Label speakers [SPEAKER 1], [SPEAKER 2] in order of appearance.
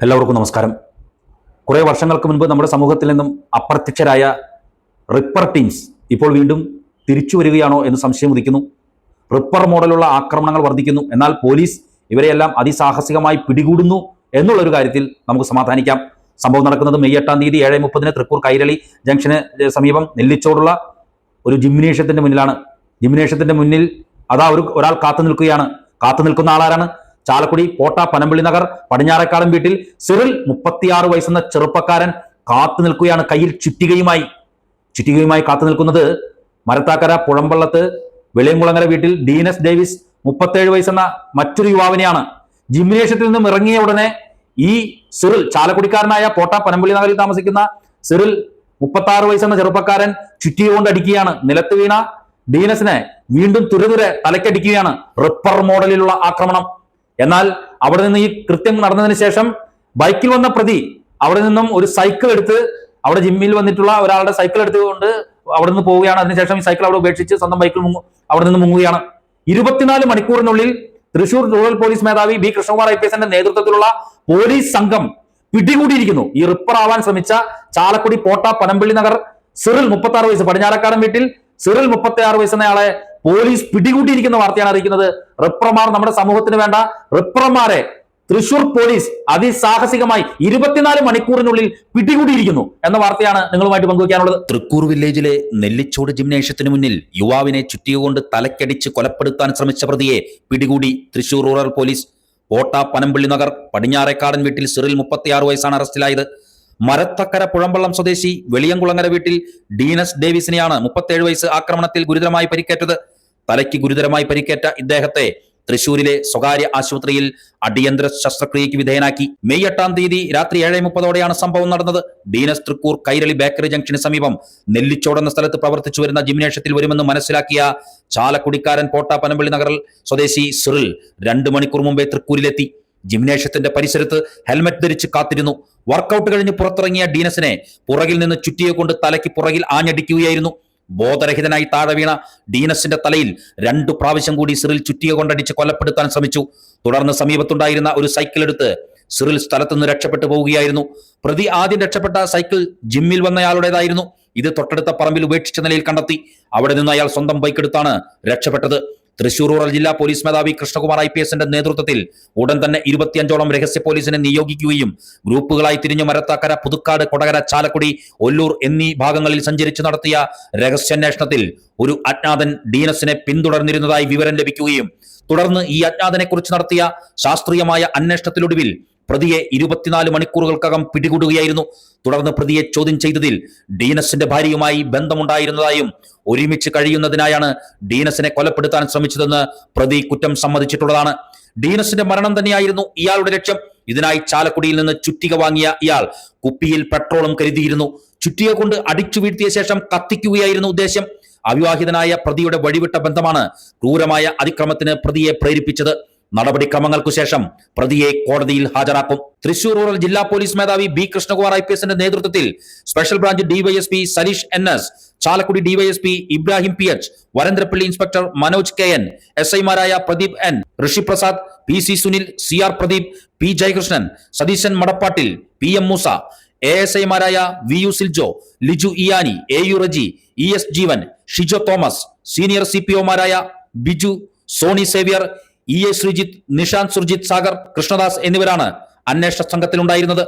[SPEAKER 1] എല്ലാവർക്കും നമസ്കാരം. കുറേ വർഷങ്ങൾക്ക് മുൻപ് നമ്മുടെ സമൂഹത്തിൽ നിന്നും അപ്രത്യക്ഷരായ റിപ്പർ ടീംസ് ഇപ്പോൾ വീണ്ടും തിരിച്ചു വരികയാണോ എന്ന് സംശയം ഉദിക്കുന്നു. റിപ്പർ മോഡലുള്ള ആക്രമണങ്ങൾ വർദ്ധിക്കുന്നു. എന്നാൽ പോലീസ് ഇവരെയെല്ലാം അതിസാഹസികമായി പിടികൂടുന്നു എന്നുള്ളൊരു കാര്യത്തിൽ നമുക്ക് സമാധാനിക്കാം. സംഭവം നടക്കുന്നത് മെയ് 8 തീയതി 7:30 തൃക്കൂർ കൈരളി ജംഗ്ഷന് സമീപം നെല്ലിച്ചോടുള്ള ഒരു ജിംനേഷ്യത്തിന്റെ മുന്നിലാണ്. ജിംനേഷ്യത്തിന്റെ മുന്നിൽ അതാ ഒരാൾ കാത്തു നിൽക്കുകയാണ്. കാത്തു നിൽക്കുന്ന ആളാരാണ്? ചാലക്കുടി പോട്ട പനമ്പള്ളി നഗർ പടിഞ്ഞാറേക്കാടൻ വീട്ടിൽ സിറിൽ 36 വയസ്സെന്ന ചെറുപ്പക്കാരൻ കാത്തു നിൽക്കുകയാണ്. കയ്യിൽ ചുറ്റികയുമായി കാത്തു നിൽക്കുന്നത് മരത്താക്കര പുഴമ്പള്ളത്ത് വെളിയംകുളങ്ങര വീട്ടിൽ ഡീനസ് ഡേവിസ് 37 വയസ്സെന്ന മറ്റൊരു യുവാവിനെയാണ്. ജിംനേഷ്യത്തിൽ നിന്നും ഇറങ്ങിയ ഉടനെ ഈ സിറിൽ, ചാലക്കുടിക്കാരനായ പോട്ട പനമ്പള്ളി നഗറിൽ താമസിക്കുന്ന സിറിൽ 36 വയസ്സെന്ന ചെറുപ്പക്കാരൻ ചുറ്റിക കൊണ്ട് അടിക്കുകയാണ്. നിലത്ത് വീണ ഡീനസിനെ വീണ്ടും തുരതുരെ തലക്കടിക്കുകയാണ്. റിപ്പർ മോഡലിലുള്ള ആക്രമണം. എന്നാൽ അവിടെ നിന്ന് ഈ കൃത്യം നടന്നതിന് ശേഷം ബൈക്കിൽ വന്ന പ്രതി അവിടെ നിന്നും ഒരു സൈക്കിൾ എടുത്ത്, അവിടെ ജിമ്മിൽ വന്നിട്ടുള്ള ഒരാളുടെ സൈക്കിൾ എടുത്തുകൊണ്ട് അവിടെ നിന്ന് പോവുകയാണ്. അതിനുശേഷം ഈ സൈക്കിൾ അവിടെ ഉപേക്ഷിച്ച് സ്വന്തം ബൈക്കിൽ അവിടെ നിന്ന് മുങ്ങുകയാണ്. 24 മണിക്കൂറിനുള്ളിൽ തൃശൂർ റൂറൽ പോലീസ് മേധാവി ബി കൃഷ്ണകുമാർ IPS നേതൃത്വത്തിലുള്ള പോലീസ് സംഘം പിടികൂടിയിരിക്കുന്നു. ഈ റിപ്പർ ആവാൻ ശ്രമിച്ച ചാലക്കുടി പോട്ട പനമ്പള്ളി നഗർ സിറിൽ 36 വയസ്സ്, പടിഞ്ഞാറക്കാടൻ വീട്ടിൽ സിറിൽ 36 വയസ്സെന്നയാളെ പോലീസ് പിടികൂട്ടിയിരിക്കുന്ന വാർത്തയാണ് അറിയിക്കുന്നത്. റിപ്പർമാർ നമ്മുടെ സമൂഹത്തിന് വേണ്ട റിപ്പർമാരെ തൃശൂർ പോലീസ് അതിസാഹസികമായി 24 മണിക്കൂറിനുള്ളിൽ പിടികൂടിയിരിക്കുന്നു എന്ന വാർത്തയാണ് നിങ്ങളുമായിട്ട് പങ്കുവയ്ക്കാനുള്ളത്.
[SPEAKER 2] തൃക്കൂർ വില്ലേജിലെ നെല്ലിച്ചോട് ജിംനേഷ്യത്തിന് മുന്നിൽ യുവാവിനെ ചുറ്റികൊണ്ട് തലക്കടിച്ച് കൊലപ്പെടുത്താൻ ശ്രമിച്ച പ്രതിയെ പിടികൂടി തൃശൂർ റൂറൽ പോലീസ്. പോട്ട പനമ്പള്ളി നഗർ പടിഞ്ഞാറേക്കാടൻ വീട്ടിൽ സിറിൽ 36 വയസ്സാണ് അറസ്റ്റിലായത്. മരത്തക്കര പുഴമ്പള്ളം സ്വദേശി വെളിയംകുളങ്ങര വീട്ടിൽ ഡീനസ് ഡേവിസിനെയാണ് 37 വയസ്സ് ആക്രമണത്തിൽ ഗുരുതരമായി പരിക്കേറ്റത്. തലയ്ക്ക് ഗുരുതരമായി പരിക്കേറ്റ ഇദ്ദേഹത്തെ തൃശൂരിലെ സ്വകാര്യ ആശുപത്രിയിൽ അടിയന്തര ശസ്ത്രക്രിയയ്ക്ക് വിധേയനാക്കി. മെയ് 8 തീയതി രാത്രി 7:30 സംഭവം നടന്നത്. ഡീനസ് തൃക്കൂർ കൈരളി ബേക്കറി ജംഗ്ഷന് സമീപം നെല്ലിച്ചോടെന്ന സ്ഥലത്ത് പ്രവർത്തിച്ചു വരുന്ന ജിംനേഷ്യത്തിൽ വരുമെന്ന് മനസ്സിലാക്കിയ ചാലക്കുടിക്കാരൻ പോട്ട പനമ്പള്ളി നഗറിൽ സ്വദേശി സിറിൽ 2 മണിക്കൂർ മുമ്പേ തൃക്കൂരിലെത്തി. ജിംനേഷ്യത്തിന്റെ പരിസരത്ത് ഹെൽമറ്റ് ധരിച്ച് കാത്തിരുന്നു. വർക്കൗട്ട് കഴിഞ്ഞ് പുറത്തിറങ്ങിയ ഡീനസിനെ പുറകിൽ നിന്ന് ചുറ്റിയെ കൊണ്ട് തലയ്ക്ക് പുറകിൽ ആഞ്ഞടിക്കുകയായിരുന്നു. ബോധരഹിതനായി താഴെ വീണ ഡീനസിന്റെ തലയിൽ 2 പ്രാവശ്യം കൂടി സിറിൽ ചുറ്റിക കൊണ്ടടിച്ച് കൊലപ്പെടുത്താൻ ശ്രമിച്ചു. തുടർന്ന് സമീപത്തുണ്ടായിരുന്ന ഒരു സൈക്കിൾ എടുത്ത് സിറിൽ സ്ഥലത്തുനിന്ന് രക്ഷപ്പെട്ടു പോവുകയായിരുന്നു. പ്രതി ആദ്യം രക്ഷപ്പെട്ട സൈക്കിൾ ജിമ്മിൽ വന്നയാളുടേതായിരുന്നു. ഇത് തൊട്ടടുത്ത പറമ്പിൽ ഉപേക്ഷിച്ച നിലയിൽ കണ്ടെത്തി. അവിടെ നിന്ന് അയാൾ സ്വന്തം ബൈക്ക് എടുത്താണ് രക്ഷപ്പെട്ടത്. തൃശൂർ റൂറൽ ജില്ലാ പോലീസ് മേധാവി കൃഷ്ണകുമാർ IPS നേതൃത്വത്തിൽ ഉടൻ തന്നെ 25ഓളം രഹസ്യ പോലീസിനെ നിയോഗിക്കുകയും ഗ്രൂപ്പുകളായി തിരിഞ്ഞു മരത്താക്കര, പുതുക്കാട്, കൊടകര, ചാലക്കുടി, ഒല്ലൂർ എന്നീ ഭാഗങ്ങളിൽ സഞ്ചരിച്ചു നടത്തിയ രഹസ്യാന്വേഷണത്തിൽ ഒരു അജ്ഞാതൻ ഡീനസിനെ പിന്തുടർന്നിരുന്നതായി വിവരം ലഭിക്കുകയും തുടർന്ന് ഈ അജ്ഞാതനെ കുറിച്ച് നടത്തിയ ശാസ്ത്രീയമായ അന്വേഷണത്തിലൊടുവിൽ പ്രതിയെ 24 മണിക്കൂറുകൾക്കകം പിടികൂടുകയായിരുന്നു. തുടർന്ന് പ്രതിയെ ചോദ്യം ചെയ്തതിൽ ഡീനസിന്റെ ഭാര്യയുമായി ബന്ധമുണ്ടായിരുന്നതായും ഒരുമിച്ച് കഴിയുന്നതിനായാണ് ഡീനസിനെ കൊലപ്പെടുത്താൻ ശ്രമിച്ചതെന്ന് പ്രതി കുറ്റം സമ്മതിച്ചിട്ടുള്ളതാണ്. ഡീനസിന്റെ മരണം തന്നെയായിരുന്നു ഇയാളുടെ ലക്ഷ്യം. ഇതിനായി ചാലക്കുടിയിൽ നിന്ന് ചുറ്റിക വാങ്ങിയ ഇയാൾ കുപ്പിയിൽ പെട്രോളും കരുതിയിരുന്നു. ചുറ്റിക കൊണ്ട് അടിച്ചു വീഴ്ത്തിയ ശേഷം കത്തിക്കുകയായിരുന്നു ഉദ്ദേശ്യം. അവിവാഹിതനായ പ്രതിയുടെ വഴിവിട്ട ബന്ധമാണ് ക്രൂരമായ അതിക്രമത്തിന് പ്രതിയെ പ്രേരിപ്പിച്ചത്. നടപടിക്രമങ്ങൾക്കു ശേഷം പ്രതിയെ കോടതിയിൽ ഹാജരാക്കും. തൃശൂർ റൂറൽ ജില്ലാ പോലീസ് മേധാവി ബി കൃഷ്ണകുമാർ IPS നേതൃത്വത്തിൽ special branch DYSP Saleesh NS, Chalakudy DYSP Ibrahim PH, Varantharappilly inspector Manoj KN, SI മാരായ Pradeep N, Rishiprasad, PC Sunil, CR Pradeep, P Jayakrishnan, Satheesan Madappattil, PM Moosa, ASI മാരായ VU Siljo, Liju Iyani, AU Reji, ES Jeevan, Shijo Thomas, senior CPO മാരായ ബിജു, സോണി സേവ്യർ, EA ശ്രീജിത്ത്, നിഷാന്ത് സുർജിത് സാഗർ, കൃഷ്ണദാസ് എന്നിവരാണ് അന്വേഷണ സംഘത്തിലുണ്ടായിരുന്നത്.